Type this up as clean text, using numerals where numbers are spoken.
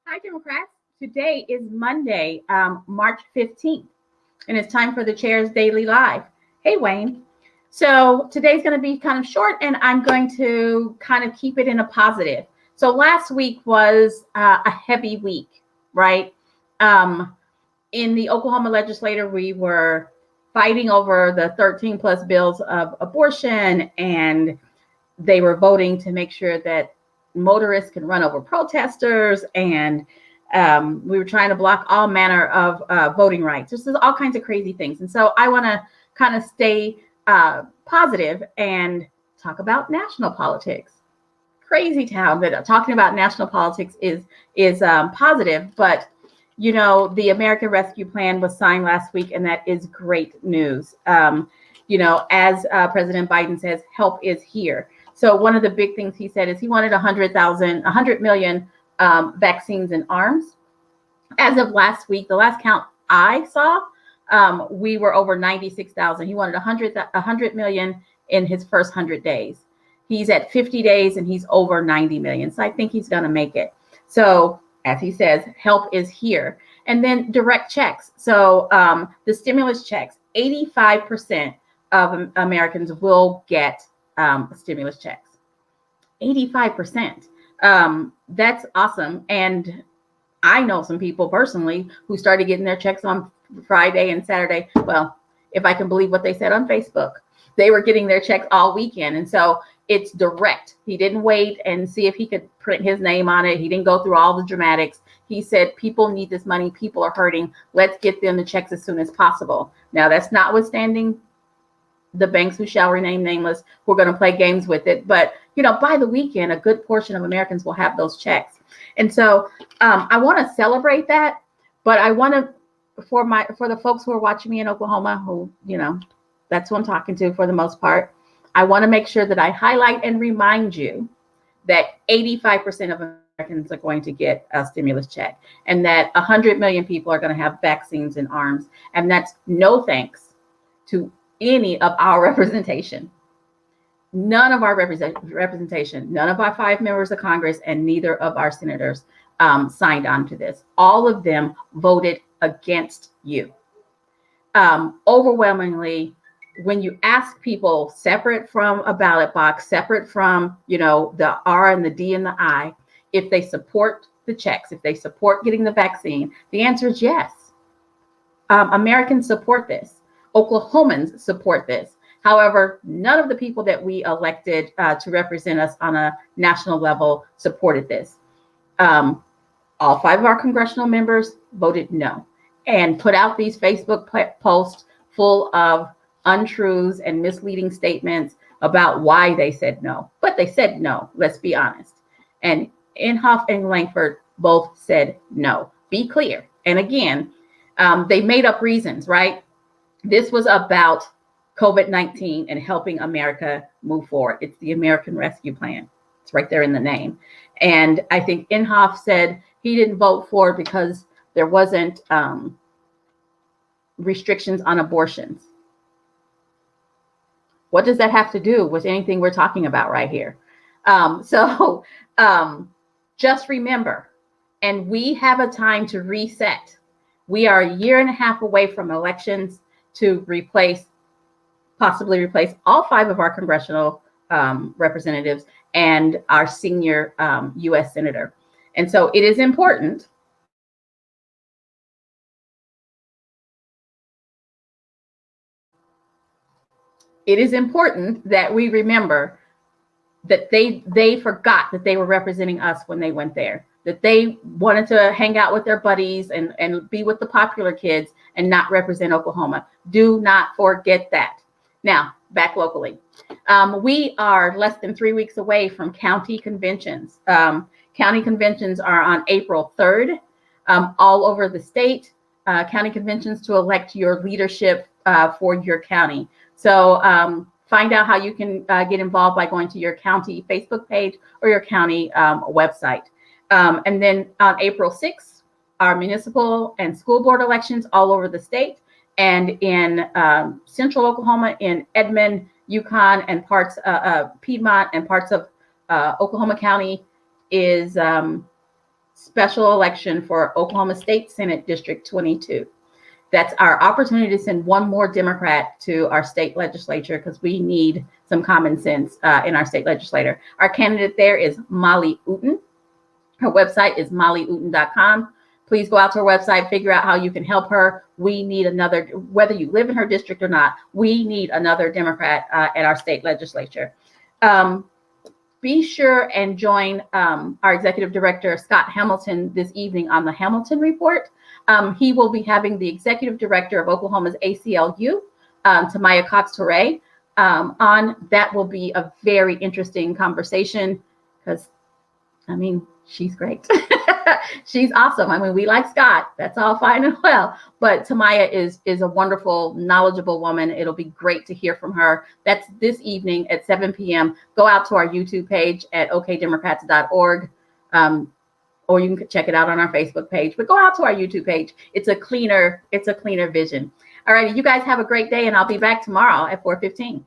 Hi, Democrats. Today is Monday, March 15th, and it's time for the Chair's Daily Live. Hey, Wayne. So today's going to be kind of short, and I'm going to kind of keep it in a positive. So last week was a heavy week, right? In the Oklahoma legislature, we were fighting over the 13 plus bills of abortion, and they were voting to make sure that motorists can run over protesters, and we were trying to block all manner of voting rights. This is all kinds of crazy things. And so I want to kind of stay positive and talk about national politics. Crazy town, but talking about national politics is positive. But you know, the American Rescue Plan was signed last week, and that is great news. As President Biden says, help is here. So one of the big things he said is he wanted 100 million vaccines and arms. As of last week, the last count I saw, we were over 96,000. He wanted 100 million in his first 100 days. He's at 50 days and he's over 90 million. So I think he's going to make it. So as he says, help is here. And then direct checks. So the stimulus checks, 85% of Americans will get stimulus checks. 85%. That's awesome. And I know some people personally who started getting their checks on Friday and Saturday. Well, if I can believe what they said on Facebook, they were getting their checks all weekend. And so it's direct. He didn't wait and see if he could print his name on it. He didn't go through all the dramatics. He said, people need this money. People are hurting. Let's get them the checks as soon as possible. Now, that's notwithstanding the banks who shall remain nameless, who are going to play games with it. But, you know, by the weekend, a good portion of Americans will have those checks. And so I want to celebrate that. But I want to, for the folks who are watching me in Oklahoma, who, you know, that's who I'm talking to for the most part, I want to make sure that I highlight and remind you that 85% of Americans are going to get a stimulus check, and that 100 million people are going to have vaccines and arms. And that's no thanks to any of our representation. None of our representation, none of our 5 members of Congress, and neither of our senators signed on to this. All of them voted against you. Overwhelmingly, when you ask people separate from a ballot box, separate from, you know, the R and the D and the I, if they support the checks, if they support getting the vaccine, the answer is yes. Americans support this. Oklahomans support this. However, none of the people that we elected to represent us on a national level supported this. All 5 of our congressional members voted no and put out these Facebook posts full of untruths and misleading statements about why they said no. But they said no, let's be honest. And Inhofe and Lankford both said no. Be clear. And again, they made up reasons, right? This was about COVID-19 and helping America move forward. It's the American Rescue Plan. It's right there in the name. And I think Inhofe said he didn't vote for it because there wasn't restrictions on abortions. What does that have to do with anything we're talking about right here? Just remember, and we have a time to reset. We are a year and a half away from elections to possibly replace all 5 of our congressional representatives and our senior U.S. senator. And so it is important that we remember that they forgot that they were representing us when they went there, that they wanted to hang out with their buddies and be with the popular kids and not represent Oklahoma. Do not forget that. Now, back locally. We are less than 3 weeks away from county conventions. County conventions are on April 3rd, all over the state. County conventions to elect your leadership for your county. So find out how you can get involved by going to your county Facebook page or your county website. And then on April 6th, our municipal and school board elections all over the state. And in central Oklahoma, in Edmond, Yukon, and parts Piedmont and parts of Oklahoma County is special election for Oklahoma State Senate District 22. That's our opportunity to send one more Democrat to our state legislature because we need some common sense in our state legislature. Our candidate there is Molly Ooten. Her website is mollyouten.com. Please go out to her website, figure out how you can help her. We need another, whether you live in her district or not, we need another Democrat at our state legislature. Be sure and join our executive director, Scott Hamilton, this evening on the Hamilton Report. He will be having the executive director of Oklahoma's ACLU, Tamaya Cox-Toure, on. That will be a very interesting conversation because, I mean, she's great. She's awesome. I mean, we like Scott. That's all fine and well. But Tamaya is a wonderful, knowledgeable woman. It'll be great to hear from her. That's this evening at 7 p.m. Go out to our YouTube page at okdemocrats.org. Or you can check it out on our Facebook page. But go out to our YouTube page. It's a cleaner vision. All right, you guys have a great day, and I'll be back tomorrow at 4:15.